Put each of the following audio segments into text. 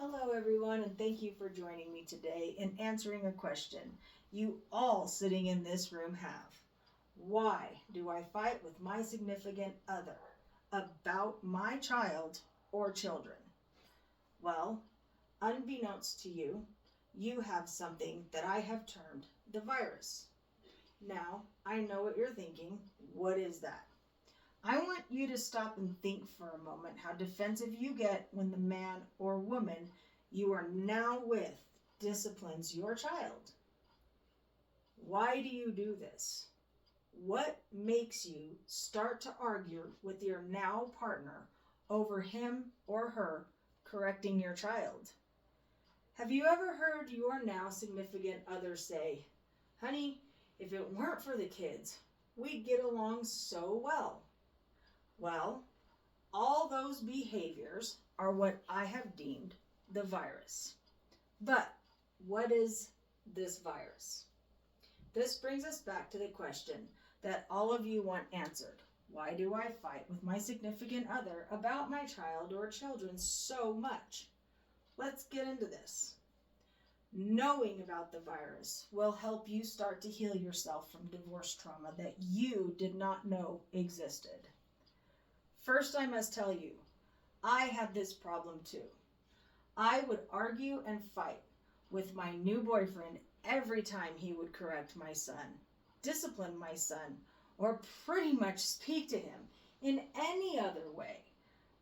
Hello, everyone, and thank you for joining me today in answering a question you all sitting in this room have. Why do I fight with my significant other about my child or children? Well, unbeknownst to you, you have something that I have termed the virus. Now, I know what you're thinking. What is that? I want you to stop and think for a moment how defensive you get when the man or woman you are now with disciplines your child. Why do you do this? What makes you start to argue with your now partner over him or her correcting your child? Have you ever heard your now significant other say, "Honey, if it weren't for the kids, we'd get along so well"? Well, all those behaviors are what I have deemed the virus. But what is this virus? This brings us back to the question that all of you want answered. Why do I fight with my significant other about my child or children so much? Let's get into this. Knowing about the virus will help you start to heal yourself from divorce trauma that you did not know existed. First, I must tell you, I had this problem too. I would argue and fight with my new boyfriend every time he would correct my son, discipline my son, or pretty much speak to him in any other way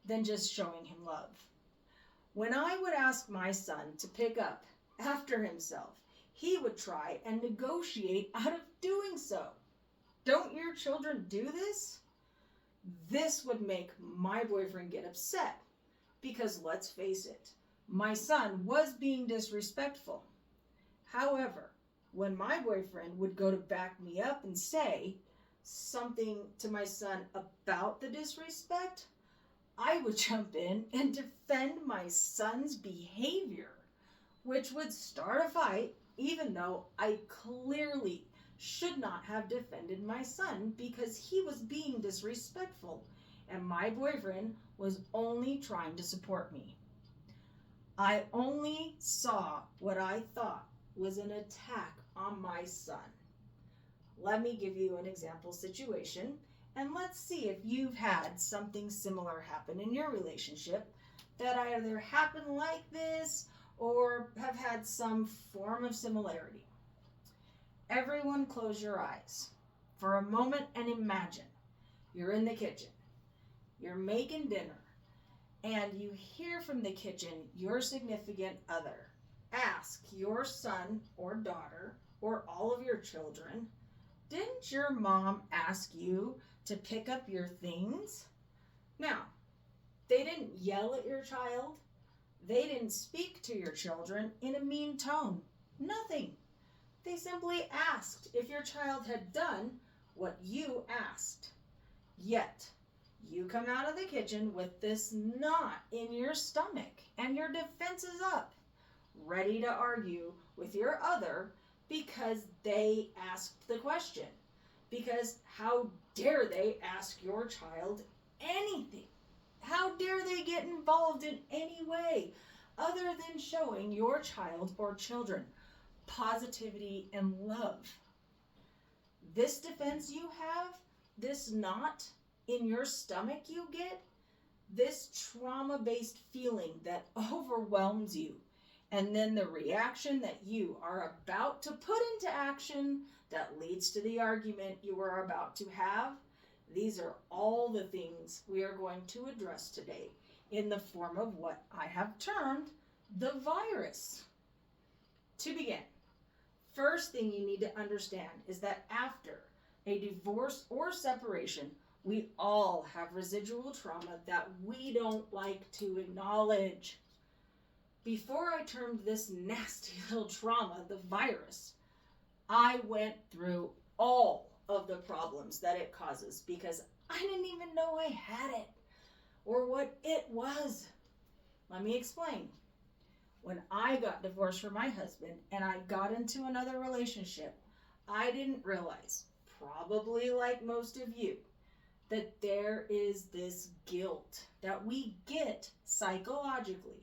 than just showing him love. When I would ask my son to pick up after himself, he would try and negotiate out of doing so. Don't your children do this? This would make my boyfriend get upset because, let's face it, my son was being disrespectful. However, when my boyfriend would go to back me up and say something to my son about the disrespect, I would jump in and defend my son's behavior, which would start a fight, even though I clearly should not have defended my son because he was being disrespectful and my boyfriend was only trying to support me. I only saw what I thought was an attack on my son. Let me give you an example situation and let's see if you've had something similar happen in your relationship that either happened like this or have had some form of similarity. Everyone close your eyes for a moment and imagine you're in the kitchen. You're making dinner and you hear from the kitchen your significant other ask your son or daughter or all of your children, "Didn't your mom ask you to pick up your things?" Now, they didn't yell at your child. They didn't speak to your children in a mean tone. Nothing. They simply asked if your child had done what you asked. Yet, you come out of the kitchen with this knot in your stomach and your defense is up, ready to argue with your other because they asked the question. Because how dare they ask your child anything? How dare they get involved in any way other than showing your child or children positivity and love? This defense you have, this knot in your stomach you get, this trauma-based feeling that overwhelms you, and then the reaction that you are about to put into action that leads to the argument you are about to have, these are all the things we are going to address today in the form of what I have termed the virus. To begin, first thing you need to understand is that after a divorce or separation, we all have residual trauma that we don't like to acknowledge. Before I termed this nasty little trauma the virus, I went through all of the problems that it causes because I didn't even know I had it or what it was. Let me explain. When I got divorced from my husband and I got into another relationship, I didn't realize, probably like most of you, that there is this guilt that we get psychologically.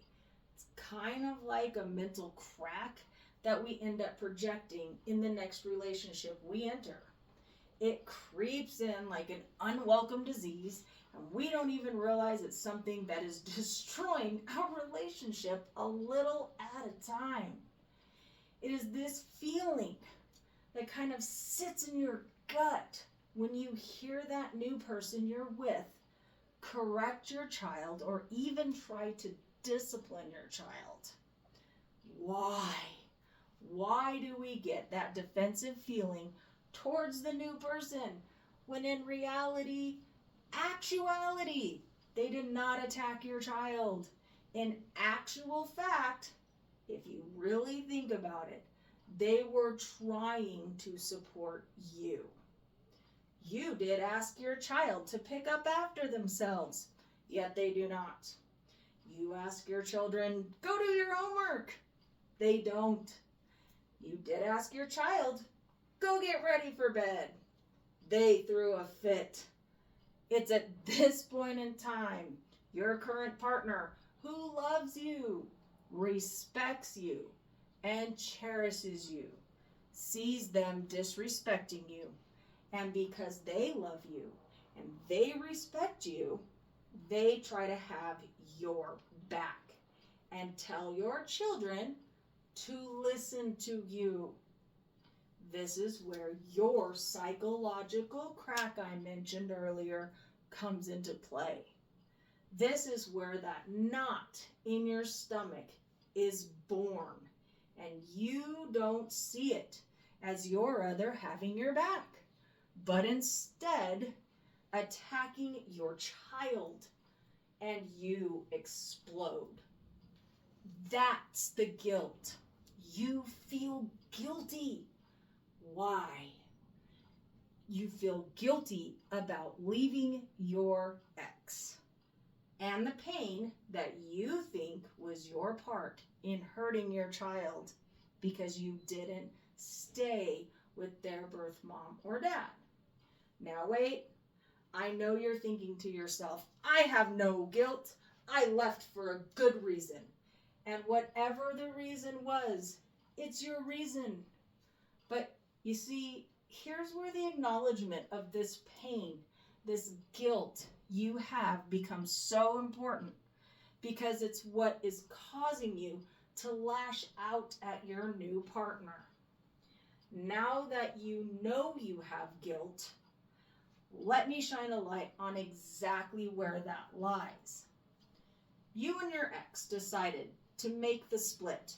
It's kind of like a mental crack that we end up projecting in the next relationship we enter. It creeps in like an unwelcome disease, and we don't even realize it's something that is destroying our relationship a little at a time. It is this feeling that kind of sits in your gut when you hear that new person you're with correct your child or even try to discipline your child. Why? Why do we get that defensive feeling towards the new person when in reality, actuality, they did not attack your child? In actual fact, if you really think about it, they were trying to support you. You did ask your child to pick up after themselves, yet they do not. You ask your children, go do your homework. They don't. You did ask your child, go get ready for bed. They threw a fit. It's at this point in time, your current partner who loves you, respects you, and cherishes you, sees them disrespecting you. And because they love you and they respect you, they try to have your back and tell your children to listen to you. This is where your psychological crack I mentioned earlier comes into play. This is where that knot in your stomach is born, and you don't see it as your other having your back, but instead attacking your child, and you explode. That's the guilt. You feel guilty. Why? You feel guilty about leaving your ex and the pain that you think was your part in hurting your child because you didn't stay with their birth mom or dad. Now wait, I know you're thinking to yourself, I have no guilt. I left for a good reason. And whatever the reason was, it's your reason. But you see, here's where the acknowledgement of this pain, this guilt you have becomes so important, because it's what is causing you to lash out at your new partner. Now that you know you have guilt, let me shine a light on exactly where that lies. You and your ex decided to make the split,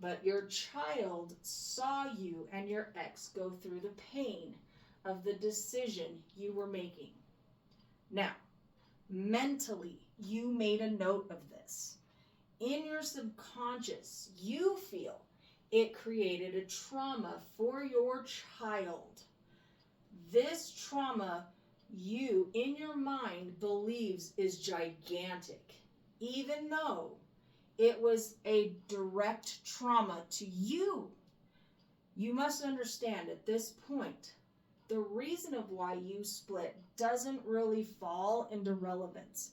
but your child saw you and your ex go through the pain of the decision you were making. Now, mentally, you made a note of this. In your subconscious, you feel it created a trauma for your child. This trauma you, in your mind, believes is gigantic, even though it was a direct trauma to you. You must understand at this point, the reason of why you split doesn't really fall into relevance,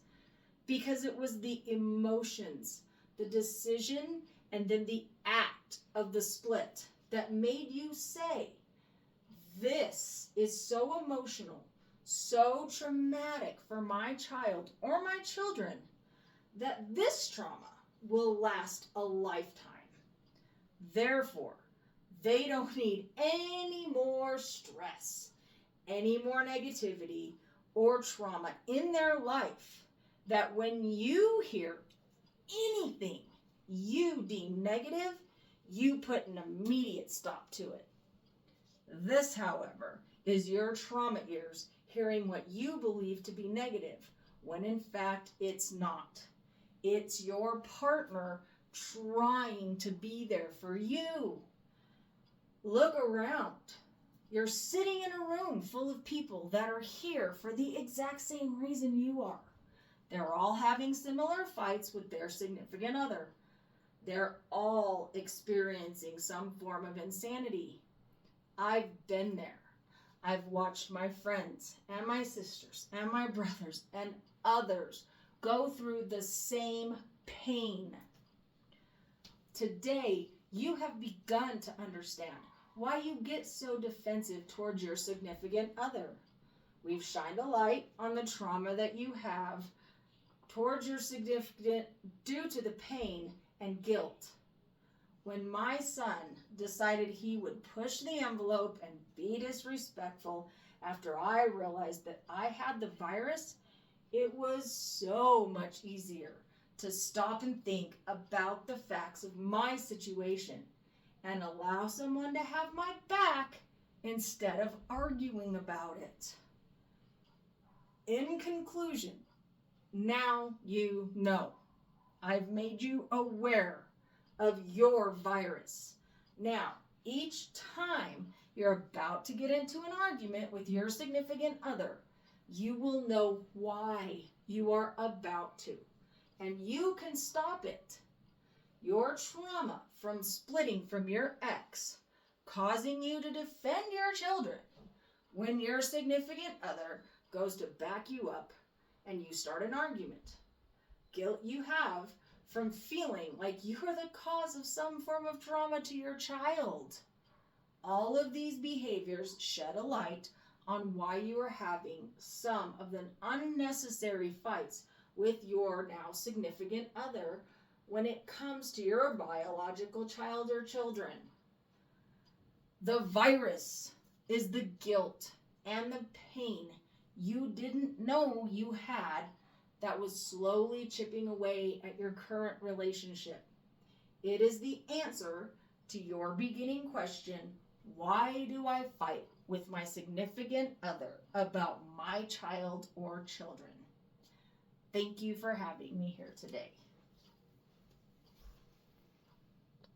because it was the emotions, the decision, and then the act of the split that made you say, this is so emotional, so traumatic for my child or my children that this trauma will last a lifetime. Therefore, they don't need any more stress, any more negativity or trauma in their life, that when you hear anything you deem negative, you put an immediate stop to it. This, however, is your trauma ears hearing what you believe to be negative, when in fact it's not. It's your partner trying to be there for you. Look around. You're sitting in a room full of people that are here for the exact same reason you are. They're all having similar fights with their significant other. They're all experiencing some form of insanity. I've been there. I've watched my friends and my sisters and my brothers and others go through the same pain. Today, you have begun to understand why you get so defensive towards your significant other. We've shined a light on the trauma that you have towards your significant due to the pain and guilt. When my son decided he would push the envelope and be disrespectful after I realized that I had the virus, it was so much easier to stop and think about the facts of my situation and allow someone to have my back instead of arguing about it. In conclusion, now you know. I've made you aware of your virus. Now, each time you're about to get into an argument with your significant other, you will know why you are about to, and you can stop it. Your trauma from splitting from your ex, causing you to defend your children when your significant other goes to back you up and you start an argument. Guilt you have from feeling like you are the cause of some form of trauma to your child. All of these behaviors shed a light on why you are having some of the unnecessary fights with your now significant other when it comes to your biological child or children. The virus is the guilt and the pain you didn't know you had that was slowly chipping away at your current relationship. It is the answer to your beginning question, why do I fight with my significant other about my child or children? Thank you for having me here today.